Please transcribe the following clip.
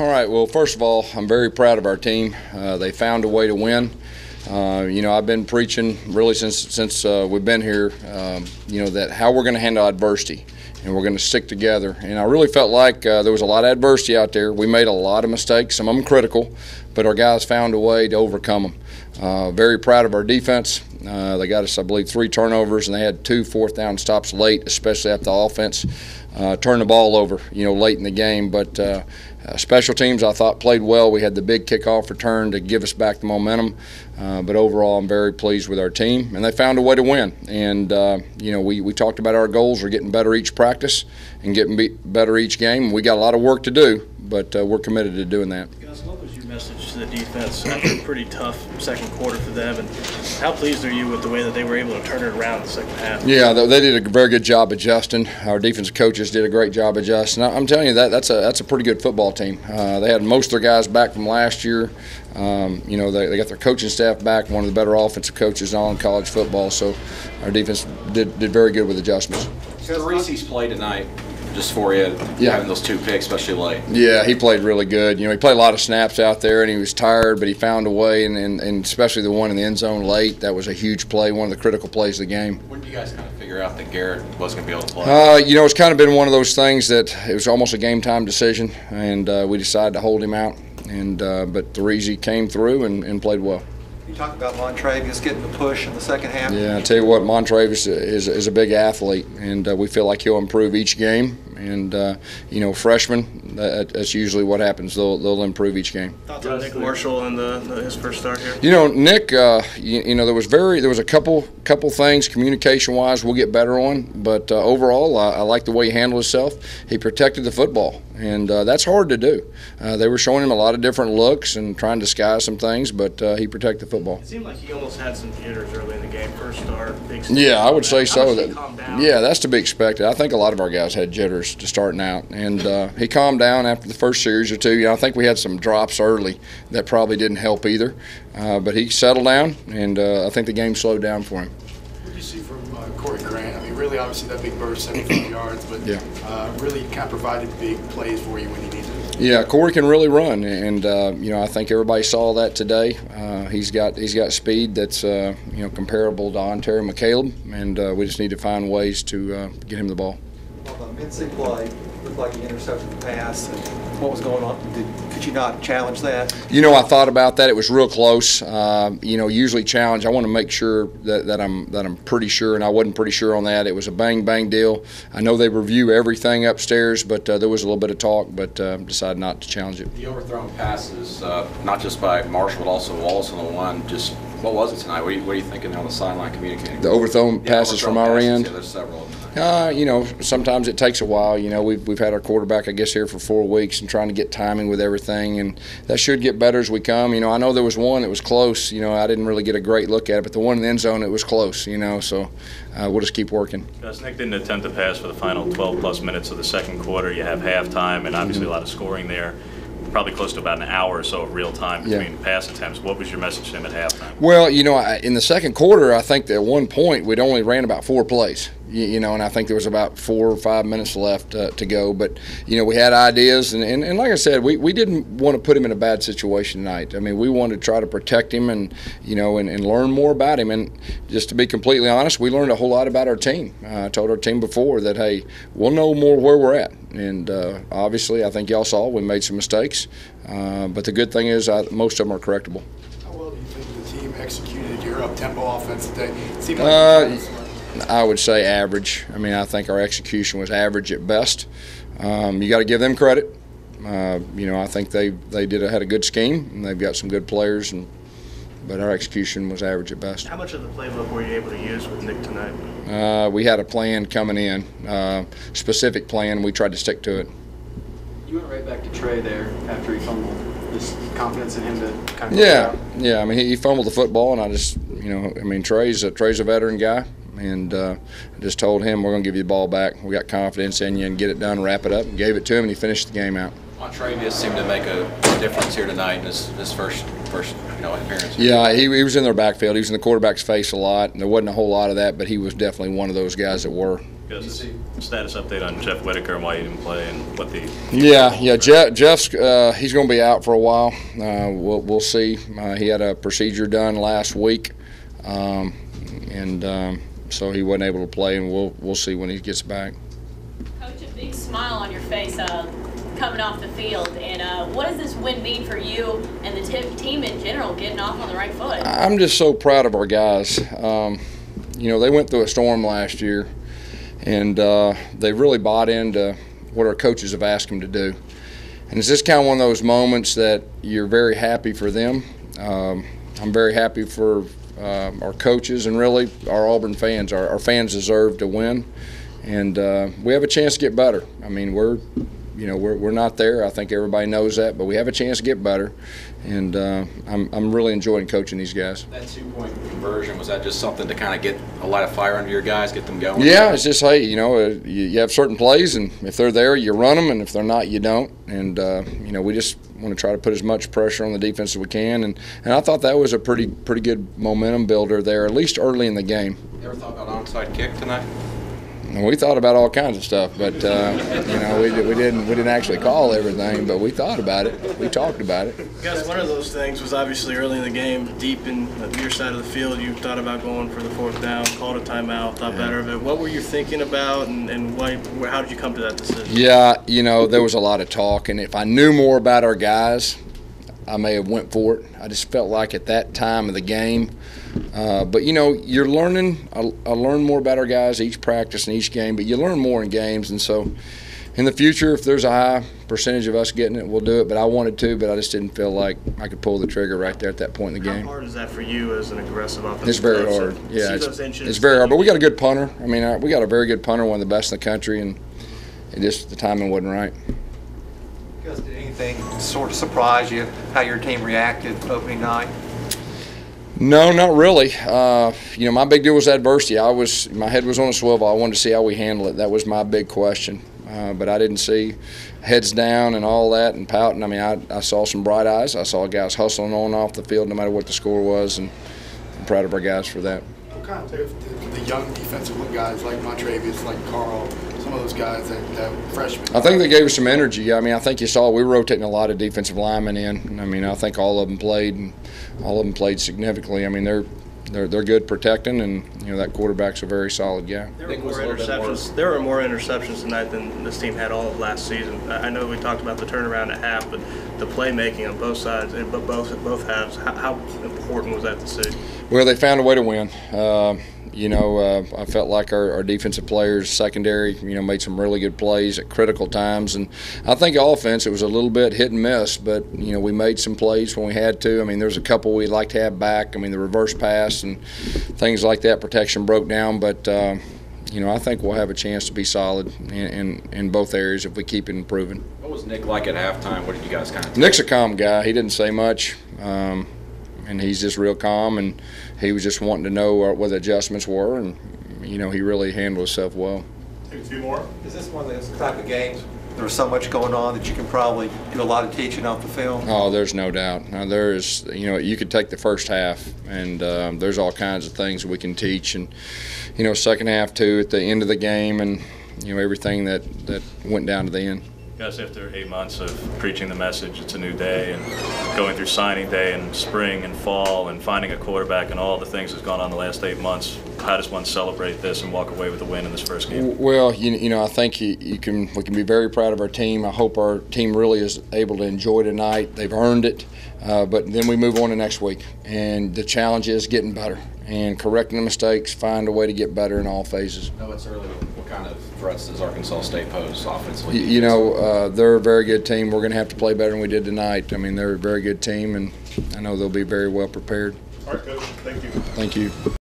All right, well, first of all, I'm very proud of our team. They found a way to win. I've been preaching really since we've been here, that how we're going to handle adversity, and we're going to stick together. And I really felt like there was a lot of adversity out there. We made a lot of mistakes, some of them critical, but our guys found a way to overcome them. Very proud of our defense. They got us, I believe, 3 turnovers, and they had 2 fourth-down stops late, especially after the offense turned the ball over, late in the game. But special teams, I thought, played well. We had the big kickoff return to give us back the momentum. But overall, I'm very pleased with our team, and they found a way to win. And we talked about our goals. We're getting better each practice and getting better each game. We got a lot of work to do, but we're committed to doing that. Gus, what was your message to the defense after a pretty tough second quarter for them, and how pleased are you with the way that they were able to turn it around in the second half? Yeah, they did a very good job adjusting. Our defensive coaches did a great job adjusting. I'm telling you, that's a pretty good football team. They had most of their guys back from last year. They got their coaching staff back, one of the better offensive coaches in college football, so our defense did very good with adjustments. So Reese's play tonight, just for you, having those 2 picks, especially late. Yeah, he played really good. He played a lot of snaps out there, and he was tired, but he found a way, and especially the one in the end zone late, that was a huge play, one of the critical plays of the game. When did you guys kind of figure out that Garrett wasn't going to be able to play? It's kind of been one of those things that it was almost a game-time decision, and we decided to hold him out. But Therese came through and played well. You talked about Montravius getting the push in the second half. Yeah, I tell you what, Montravius is a big athlete, and we feel like he'll improve each game. And freshmen, that's usually what happens. They'll improve each game. Thoughts on Nick Marshall and his first start here? Nick, there was a couple things communication-wise we'll get better on, but overall, I like the way he handled himself. He protected the football, and that's hard to do. They were showing him a lot of different looks and trying to disguise some things, but he protected the football. It seemed like he almost had some jitters early in the game. First start, big start. Yeah, I would say so. Yeah, that's to be expected. I think a lot of our guys had jitters to starting out, and he calmed down after the first series or two. I think we had some drops early that probably didn't help either, but he settled down, and I think the game slowed down for him. What did you see from Corey Grant? I mean, really, obviously that big burst, 75 yards, but really kind of provided big plays for you when you needed it. Yeah, Corey can really run, and I think everybody saw that today. He's got speed that's comparable to Ontario McCaleb, and we just need to find ways to get him the ball. On the mid-sig play, looked like he intercepted the pass. And what was going on? Could you not challenge that? I thought about that. It was real close. Usually challenge. I want to make sure that I'm pretty sure, and I wasn't pretty sure on that. It was a bang deal. I know they review everything upstairs, but there was a little bit of talk, but decided not to challenge it. The overthrown passes, not just by Marshall, but also Wallace on the one. Just what was it tonight? What are you thinking on the sideline communicating? The overthrown passes from our end. Yeah, there's several of them. Sometimes it takes a while. We've had our quarterback, I guess, here for 4 weeks and trying to get timing with everything, and that should get better as we come. I know there was one that was close. I didn't really get a great look at it, but the one in the end zone, it was close. So we'll just keep working. Gus, Nick didn't attempt to pass for the final 12-plus minutes of the second quarter. You have halftime, and obviously a lot of scoring there. Probably close to about an hour or so of real time between pass attempts. What was your message to him at halftime? Well, in the second quarter, I think that at one point we'd only ran about 4 plays. And I think there was about 4 or 5 minutes left to go. But, we had ideas. And like I said, we didn't want to put him in a bad situation tonight. I mean, we wanted to try to protect him and learn more about him. And just to be completely honest, we learned a whole lot about our team. I told our team before that, hey, we'll know more where we're at. And obviously, I think y'all saw we made some mistakes. But the good thing is most of them are correctable. How well do you think the team executed your up-tempo offense today? It seemed like I would say average. I mean, I think our execution was average at best. You got to give them credit. I think they had a good scheme, and they've got some good players, but our execution was average at best. How much of the playbook were you able to use with Nick tonight? We had a plan coming in, specific plan, and we tried to stick to it. You went right back to Trey there after he fumbled. Just confidence in him to kind of Yeah. I mean, he fumbled the football, and I just, Trey's a veteran guy. And I just told him, we're going to give you the ball back. We got confidence in you and get it done, wrap it up, and gave it to him, and he finished the game out. Montravius seemed to make a difference here tonight in his first appearance. Yeah, he was in their backfield. He was in the quarterback's face a lot, and there wasn't a whole lot of that, but he was definitely one of those guys that were. Gus, status update on Jeff Whitaker and why he didn't play and what the Jeff's he's going to be out for a while. We'll see. He had a procedure done last week, so he wasn't able to play, and we'll see when he gets back. Coach, a big smile on your face coming off the field, and what does this win mean for you and the team in general getting off on the right foot? I'm just so proud of our guys. They went through a storm last year, and they really bought into what our coaches have asked them to do. And it's just kind of one of those moments that you're very happy for them. I'm very happy for our coaches and really our Auburn fans. Our fans deserve to win, and we have a chance to get better. I mean, we're not there. I think everybody knows that, but we have a chance to get better, and I'm really enjoying coaching these guys. That 2-point conversion, was that just something to kind of get a light of fire under your guys, get them going? Yeah, it's just, hey, you have certain plays, and if they're there, you run them, and if they're not, you don't. And we just want to try to put as much pressure on the defense as we can, and I thought that was a pretty good momentum builder there, at least early in the game. You ever thought about onside kick tonight? We thought about all kinds of stuff, but we didn't actually call everything, but we thought about it. We talked about it. Guys, one of those things was obviously early in the game, deep in your side of the field. You thought about going for the 4th down, called a timeout, thought better of it. What were you thinking about, and how did you come to that decision? Yeah, there was a lot of talk, and if I knew more about our guys, I may have went for it. I just felt like at that time of the game. But you're learning. I learn more about our guys each practice and each game, but you learn more in games. And so in the future, if there's a high percentage of us getting it, we'll do it. But I wanted to, but I just didn't feel like I could pull the trigger right there at that point in the game. How hard is that for you as an aggressive offensive It's very coach? hard. Yeah, it's very hard. But we got a good punter. I mean, we got a very good punter, one of the best in the country, and just the timing wasn't right. Gus, did anything sort of surprise you how your team reacted opening night? No, not really. My big deal was adversity. My head was on a swivel. I wanted to see how we handle it. That was my big question. But I didn't see heads down and all that and pouting. I mean, I saw some bright eyes. I saw guys hustling on and off the field no matter what the score was, and I'm proud of our guys for that. What kind of the young defensive guys like Montrevious, like Carl, some of those guys that freshmen? I think they gave us some energy. I mean, I think you saw we were rotating a lot of defensive linemen in. I mean, I think all of them played, and all of them played significantly. I mean, they're good protecting, and that quarterback's a very solid guy. There were more interceptions tonight than this team had all of last season. I know we talked about the turnaround at half, but the playmaking on both sides, but both halves, how important was that decision? Well, they found a way to win. I felt like our defensive players, secondary, made some really good plays at critical times. And I think offense, it was a little bit hit and miss, but, we made some plays when we had to. I mean, there's a couple we'd like to have back. I mean, the reverse pass and things like that, protection broke down. But, I think we'll have a chance to be solid in both areas if we keep improving. What was Nick like at halftime? What did you guys kind of Nick's a calm guy. He didn't say much. And he's just real calm, and he was just wanting to know what the adjustments were, and he really handled himself well. Take a few more. Is this one of those type of games there's so much going on that you can probably do a lot of teaching off the film? Oh, there's no doubt. Now, there's, you could take the first half, and there's all kinds of things that we can teach, and second half too at the end of the game, and everything that went down to the end. Guys, after 8 months of preaching the message, it's a new day, and going through signing day and spring and fall and finding a quarterback and all the things that's gone on the last 8 months, how does one celebrate this and walk away with a win in this first game? Well, I think we can be very proud of our team. I hope our team really is able to enjoy tonight. They've earned it, but then we move on to next week, and the challenge is getting better and correcting the mistakes, find a way to get better in all phases. No, it's early. What kind of threats does Arkansas State pose offensively? They're a very good team. We're going to have to play better than we did tonight. I mean, they're a very good team, and I know they'll be very well prepared. All right, Coach. Thank you. Thank you.